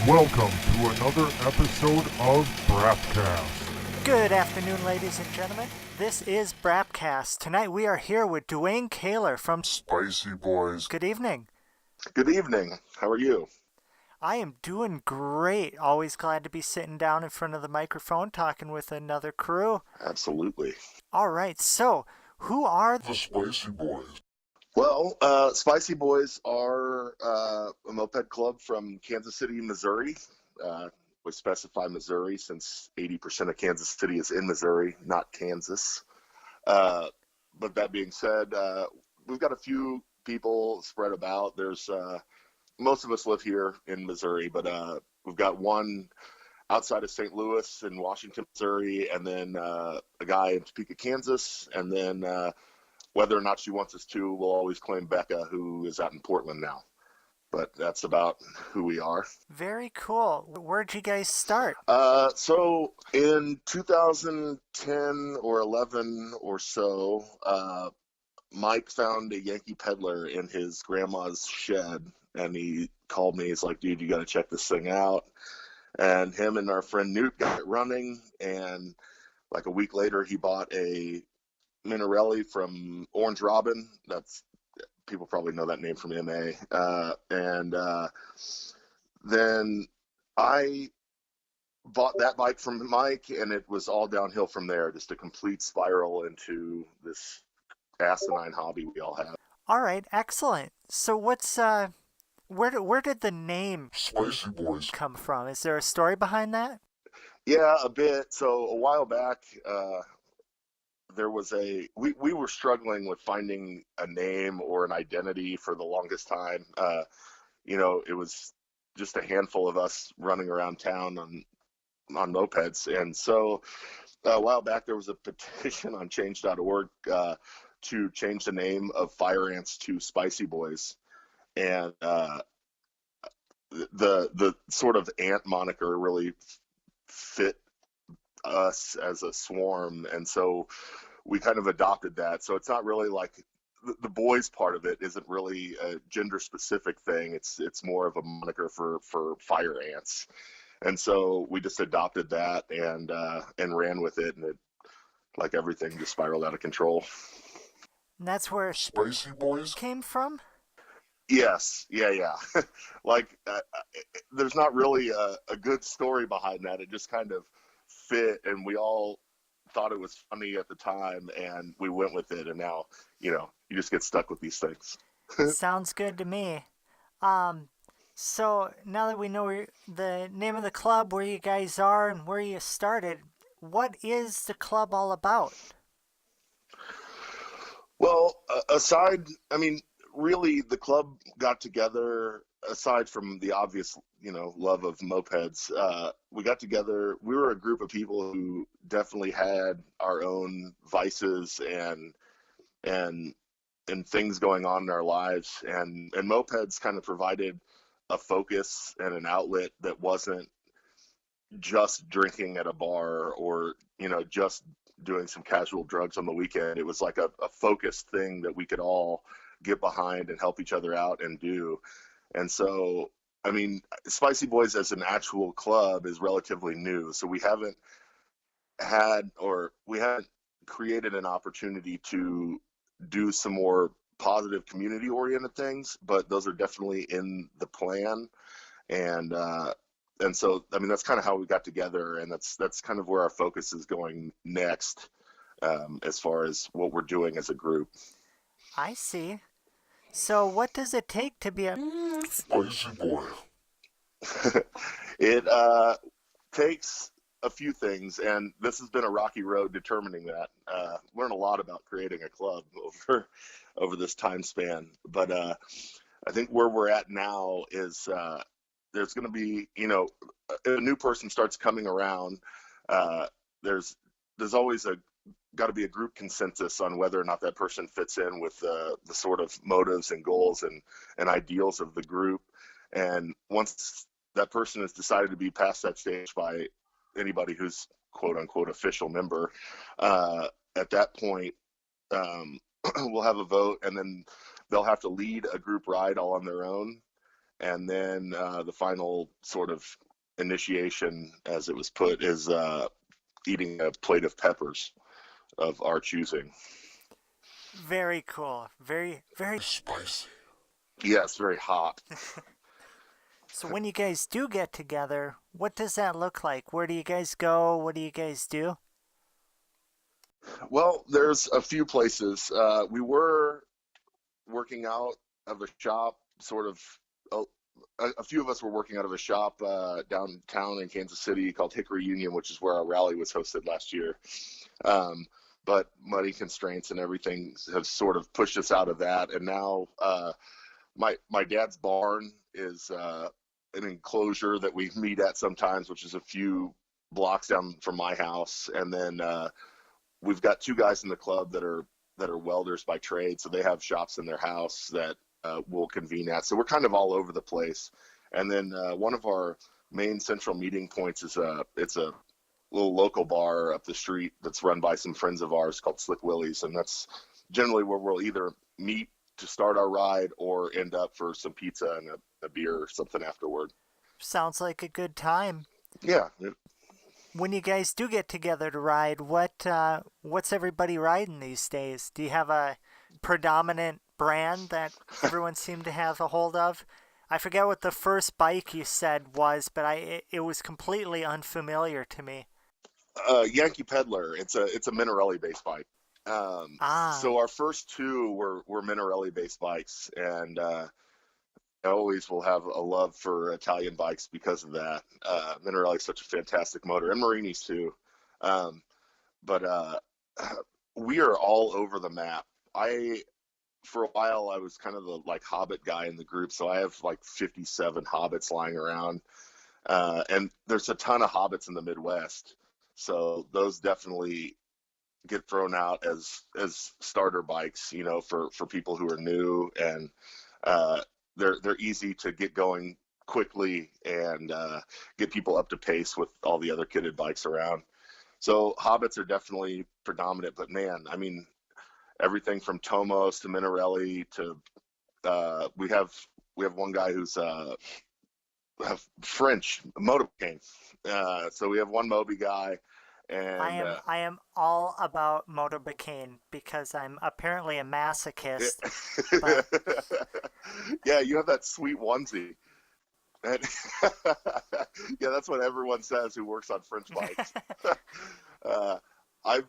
Welcome to another episode of Brapcast. Good afternoon, ladies and gentlemen. This is Brapcast. Tonight we are here with Duane Kahler from Spicy Boyz. Good evening. Good evening. How are you? I am doing great. Always glad to be sitting down in front of the microphone talking with another crew. Absolutely. All right, so who are The Spicy Boyz. Well, Spicy Boyz are a moped club from Kansas City, Missouri. We specify Missouri since 80% of Kansas City is in Missouri, not Kansas. But that being said, we've got a few people spread about. There's most of us live here in Missouri, but we've got one outside of St. Louis in Washington, Missouri, and then a guy in Topeka, Kansas, and then whether or not she wants us to, we'll always claim Becca, who is out in Portland now. But that's about who we are. Very cool. Where'd you guys start? So in 2010 or 11 or so, Mike found a Yankee Peddler in his grandma's shed, and he called me. He's like, dude, you got to check this thing out. And him and our friend Newt got it running, and like a week later, he bought a Minarelli from Orange Robin. That's, people probably know that name from MA. Then I bought that bike from Mike, and it was all downhill from there, just a complete spiral into this asinine hobby we all have. All right, excellent. So what's where did the name Spicy Boyz come from? Is there a story behind that? Yeah, a bit. So a while back, there was we were struggling with finding a name or an identity for the longest time. It was just a handful of us running around town on mopeds. And so a while back, there was a petition on change.org to change the name of Fire Ants to Spicy Boyz. And the sort of ant moniker really fit us as a swarm, and so we kind of adopted that. So it's not really like the boys part of it isn't really a gender specific thing. It's more of a moniker for fire ants, and so we just adopted that and ran with it, and it, like everything, just spiraled out of control. And that's where Spicy Boyz? came from? Yes, yeah. Like there's not really a good story behind that. It just kind of fit, and we all thought it was funny at the time, and we went with it. And now, you just get stuck with these things. Sounds good to me. So now that we know the name of the club, where you guys are, and where you started, what is the club all about? Well, really, the club got together, aside from the obvious, love of mopeds. We got together. We were a group of people who definitely had our own vices and things going on in our lives, and mopeds kind of provided a focus and an outlet that wasn't just drinking at a bar or just doing some casual drugs on the weekend. It was like a focused thing that we could all get behind and help each other out and do. And so, Spicy Boyz as an actual club is relatively new. So we haven't created an opportunity to do some more positive community oriented things, but those are definitely in the plan. And so, that's kind of how we got together, and that's kind of where our focus is going next, as far as what we're doing as a group. I see. So what does it take to be a Spicy Boy. It takes a few things, and this has been a rocky road determining that. Learned a lot about creating a club over this time span, but I think where we're at now is there's going to be, a new person starts coming around. There's always got to be a group consensus on whether or not that person fits in with the sort of motives and goals and ideals of the group. And once that person has decided to be past that stage by anybody who's quote unquote official member, at that point, we'll have a vote, and then they'll have to lead a group ride all on their own. And then the final sort of initiation, as it was put, is eating a plate of peppers of our choosing. Very cool. Very, very. Spicy. Yes, very hot. So when you guys do get together, what does that look like? Where do you guys go? What do you guys do? Well, there's a few places. We were working out of a shop, sort of. A few of us were working out of a shop downtown in Kansas City called Hickory Union, which is where our rally was hosted last year. But money constraints and everything have sort of pushed us out of that. And now my dad's barn is an enclosure that we meet at sometimes, which is a few blocks down from my house. And then we've got two guys in the club that are welders by trade, so they have shops in their house that we'll convene at. So we're kind of all over the place. And then one of our main central meeting points is it's a little local bar up the street that's run by some friends of ours called Slick Willie's, and that's generally where we'll either meet to start our ride or end up for some pizza and a beer or something afterward. Sounds like a good time. Yeah. When you guys do get together to ride, what's everybody riding these days? Do you have a predominant brand that everyone seemed to have a hold of? I forget what the first bike you said was, but it was completely unfamiliar to me. Yankee Peddler. It's a Minarelli based bike. So our first two were Minarelli based bikes, and I always will have a love for Italian bikes because of that. Minarelli is such a fantastic motor, and Marini's too. But we are all over the map. For a while, I was kind of the Hobbit guy in the group, so I have 57 Hobbits lying around, and there's a ton of Hobbits in the Midwest, so those definitely get thrown out as starter bikes, for people who are new, and they're easy to get going quickly and get people up to pace with all the other kitted bikes around. So Hobbits are definitely predominant, but man, I mean, everything from Tomos to Minarelli to we have one guy who's French motorcane. So we have one Moby guy, and I am all about Motorbicane because I'm apparently a masochist. But... Yeah, you have that sweet onesie. And yeah, that's what everyone says who works on French bikes. I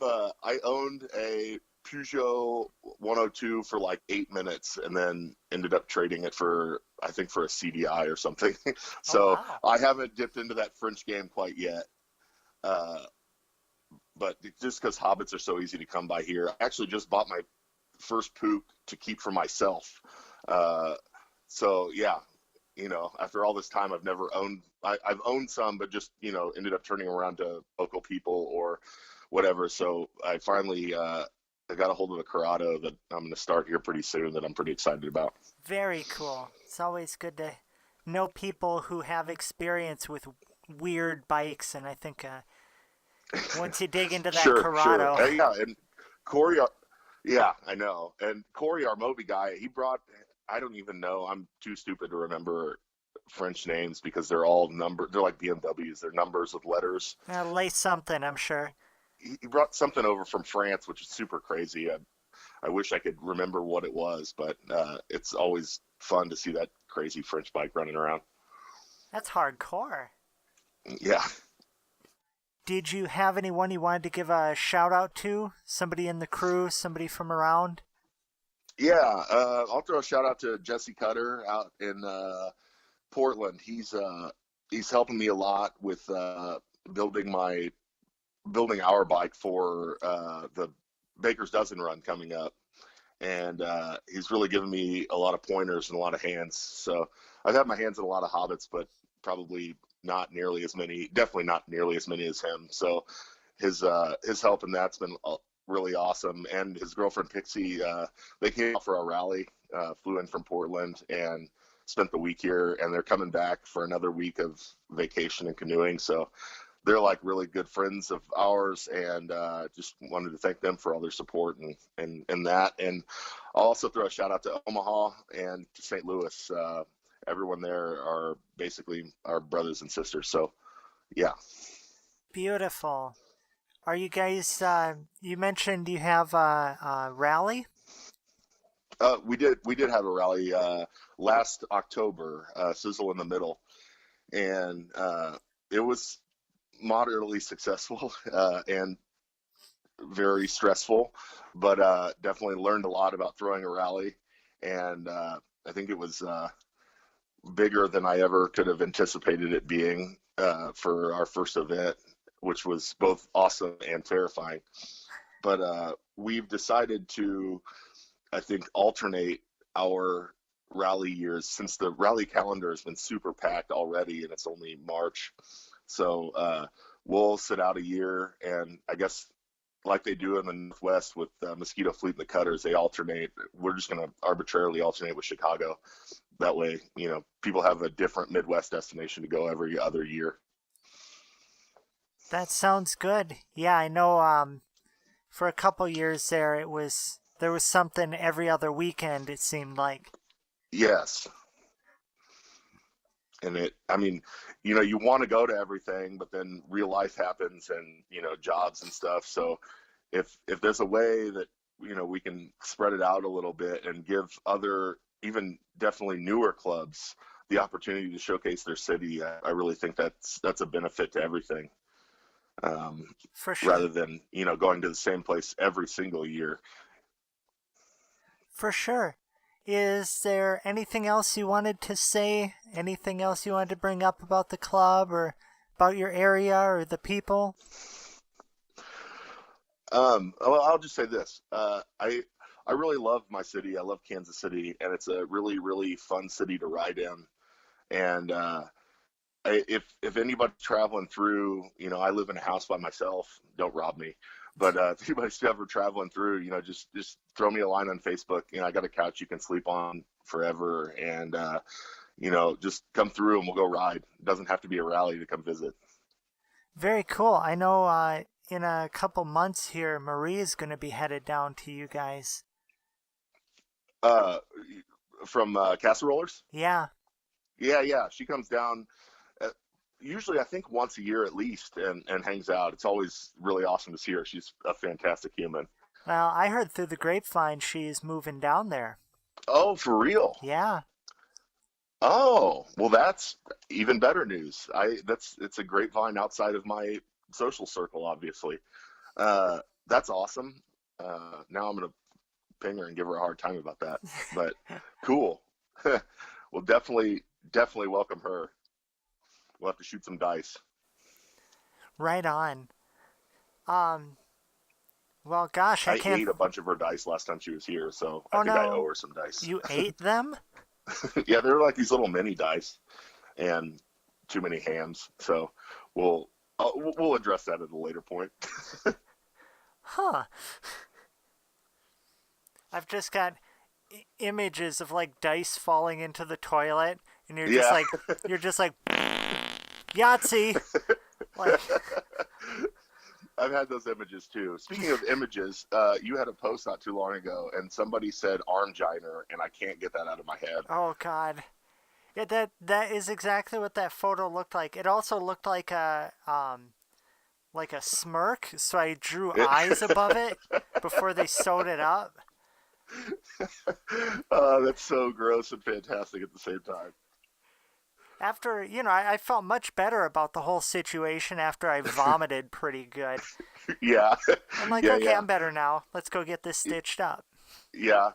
owned a Peugeot 102 for 8 minutes, and then ended up trading it for a CDI or something. So wow. I haven't dipped into that French game quite yet. But just because Hobbits are so easy to come by here, I actually just bought my first Pook to keep for myself. So yeah, after all this time, I've never owned. I've owned some, but just ended up turning around to local people or whatever. So I finally I got a hold of a Corrado that I'm going to start here pretty soon that I'm pretty excited about. Very cool. It's always good to know people who have experience with weird bikes, and I think once you dig into that Corrado. Sure. Yeah, and Corey, yeah, I know. And Corey, our Moby guy, he brought, I don't even know, I'm too stupid to remember French names because they're all numbered. They're like BMWs. They're numbers with letters. Lay something, I'm sure. He brought something over from France, which is super crazy. I wish I could remember what it was, but it's always fun to see that crazy French bike running around. That's hardcore. Yeah. Did you have anyone you wanted to give a shout out to? Somebody in the crew, somebody from around? Yeah, I'll throw a shout out to Jesse Cutter out in Portland. He's helping me a lot with building our bike for the Baker's Dozen run coming up, and he's really given me a lot of pointers and a lot of hands. So I've had my hands in a lot of Hobbits, but probably not nearly as many. Definitely not nearly as many as him. So his help in that's been really awesome. And his girlfriend Pixie, they came out for our rally, flew in from Portland and spent the week here, and they're coming back for another week of vacation and canoeing. So they're really good friends of ours, and just wanted to thank them for all their support and that. And I'll also throw a shout out to Omaha and to St. Louis. everyone there are basically our brothers and sisters. So, yeah. Beautiful. Are you guys, you mentioned you have a rally? We did have a rally last October, Sizzle in the Middle, and it was moderately successful and very stressful, but definitely learned a lot about throwing a rally, and I think it was bigger than I ever could have anticipated it being for our first event, which was both awesome and terrifying. But we've decided to, I think, alternate our rally years, since the rally calendar has been super packed already and it's only March. So we'll sit out a year, and I guess like they do in the Northwest with Mosquito Fleet and the Cutters, they alternate. We're just going to arbitrarily alternate with Chicago. That way, people have a different Midwest destination to go every other year. That sounds good. Yeah, I know for a couple years there was something every other weekend, it seemed like. Yes. And you want to go to everything, but then real life happens and, jobs and stuff. So if there's a way that, we can spread it out a little bit and give other, even definitely newer clubs, the opportunity to showcase their city, I really think that's a benefit to everything. For sure. Rather than, going to the same place every single year. For sure. Is there anything else you wanted to say? Anything else you wanted to bring up about the club or about your area or the people? Well, I'll just say this. I really love my city. I love Kansas City, and it's a really, really fun city to ride in. And if anybody's traveling through, I live in a house by myself. Don't rob me. But if anybody's ever traveling through, just throw me a line on Facebook. I got a couch you can sleep on forever, and just come through and we'll go ride. It doesn't have to be a rally to come visit. Very cool. I know in a couple months here, Marie is going to be headed down to you guys. From Casserollers? Yeah. Yeah. She comes down. Usually, I think once a year at least, and hangs out. It's always really awesome to see her. She's a fantastic human. Well, I heard through the grapevine she's moving down there. Oh, for real? Yeah. Oh, well, that's even better news. It's a grapevine outside of my social circle, obviously. That's awesome. Now I'm gonna ping her and give her a hard time about that. But cool. Well, definitely welcome her. We'll have to shoot some dice. Right on. Well, gosh, I can't... ate a bunch of her dice last time she was here, so I think I owe her some dice. You ate them? Yeah, they're like these little mini dice, and too many hands. So we'll address that at a later point. Huh. I've just got images of like dice falling into the toilet, and you're just like Yahtzee. Like, I've had those images too. Speaking of images, you had a post not too long ago, and somebody said armginer, and I can't get that out of my head. Oh God, yeah, that is exactly what that photo looked like. It also looked like a smirk, so I drew eyes above it before they sewed it up. That's so gross and fantastic at the same time. After, I felt much better about the whole situation after I vomited pretty good. Yeah. I'm like, okay, I'm better now. Let's go get this stitched up. Yeah.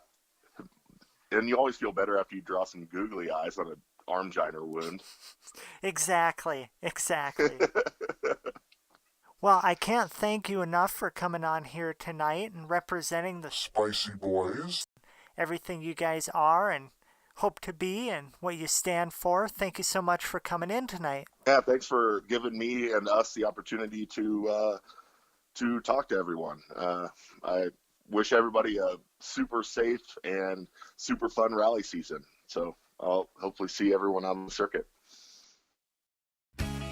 And you always feel better after you draw some googly eyes on an armginer wound. Exactly. Well, I can't thank you enough for coming on here tonight and representing the Spicy Boys. Everything you guys are and hope to be and what you stand for. Thank you so much for coming in tonight. Yeah, thanks for giving me and us the opportunity to talk to everyone. I wish everybody a super safe and super fun rally season. So I'll hopefully see everyone on the circuit.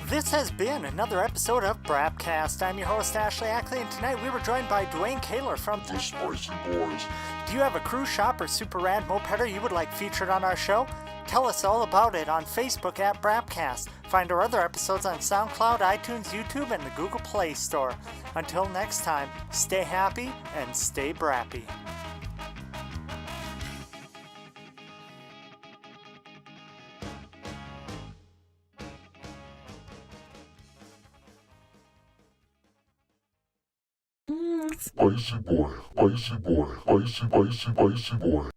This has been another episode of Brapcast. I'm your host, Ashley Ackley, and tonight we were joined by Duane Kahler from The Spicy Boys. Do you have a cruise shop or super rad mopeder you would like featured on our show? Tell us all about it on Facebook at Brapcast. Find our other episodes on SoundCloud, iTunes, YouTube, and the Google Play Store. Until next time, stay happy and stay brappy. Spicy boy, spicy boy, spicy, spicy, spicy boy.